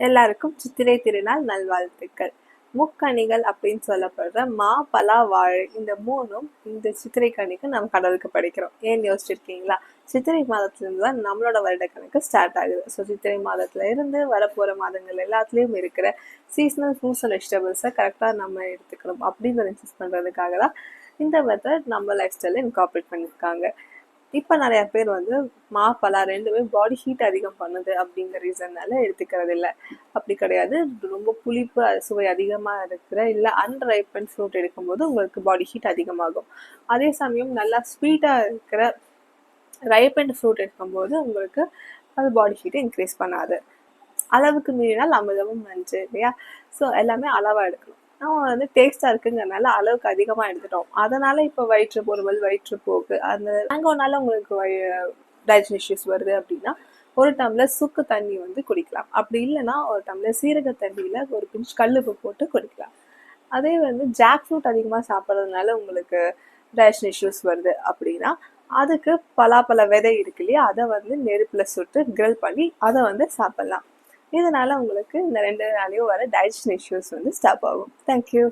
எல்லாருக்கும் சித்திரை திருநாள் நல்வாழ்த்துக்கள். முக்கணிகள் அப்படின்னு சொல்லப்படுற மா, பலா, வாழை இந்த மூணும் இந்த சித்திரை கணிக்கு நம்ம கடவுளுக்கு படைக்கிறோம். ஏன்னு யோசிச்சிருக்கீங்களா? சித்திரை மாதத்துல இருந்து தான் நம்மளோட வருட கணக்கு ஸ்டார்ட் ஆகுது. ஸோ சித்திரை மாதத்துல இருந்து வரப்போற மாதங்கள் எல்லாத்துலயும் இருக்கிற சீசனல் ஃப்ரூட்ஸ் அண்ட் வெஜிடபிள்ஸை கரெக்டாக நம்ம எடுத்துக்கணும் அப்படிங்கிறத இன்சிஸ்ட் பண்றதுக்காக தான் இந்த மெத்தட் நம்ம லைஃப் ஸ்டைல இன்கார்பரேட் பண்ணியிருக்காங்க. இப்போ நிறைய பேர் வந்து மா, பலா ரெண்டுமே பாடி ஹீட் அதிகம் பண்ணுது அப்படிங்கிற ரீசன்னால எடுத்துக்கிறது இல்லை. அப்படி கிடையாது. ரொம்ப புளிப்பு சுவை அதிகமாக இருக்கிற இல்லை அன்ரைப்பன் ஃப்ரூட் எடுக்கும்போது உங்களுக்கு பாடி ஹீட் அதிகமாகும். அதே சமயம் நல்லா ஸ்வீட்டாக இருக்கிற ரைப்பன் ஃப்ரூட் எடுக்கும்போது உங்களுக்கு அது பாடி ஹீட்டை இன்க்ரீஸ் பண்ணாது. அளவுக்கு மீறினால் அமிர்தமும் நஞ்சு இல்லையா? ஸோ எல்லாமே அளவாக எடுக்கணும். நம்ம வந்து டேஸ்ட்டாக இருக்குங்கிறனால அளவுக்கு அதிகமாக எடுத்துட்டோம். அதனால இப்போ வயிற்று பொறுமல், வயிற்றுப்போக்கு, அந்த மேங்கோனால உங்களுக்கு டைஜஷன் இஷ்யூஸ் வருது அப்படின்னா ஒரு டம்ளர் சுக்கு தண்ணி வந்து குடிக்கலாம். அப்படி இல்லைன்னா ஒரு டம்ளர் சீரக தண்ணியில் ஒரு பிஞ்ச் கல்லுப்பு போட்டு குடிக்கலாம். அதே வந்து ஜாக் ஃப்ரூட் அதிகமாக சாப்பிட்றதுனால உங்களுக்கு டைஜஷன் இஷ்யூஸ் வருது அப்படின்னா அதுக்கு பலாப்பழ விதை இருக்கு இல்லையா, அதை வந்து நெருப்பில் சுட்டு கிரில் பண்ணி அதை வந்து சாப்பிட்லாம். இதனால உங்களுக்கு இந்த 2 நாளையும் வர டைஜஷன் இஷ்யூஸ் வந்து ஸ்டாப் ஆகும். தேங்க்யூ.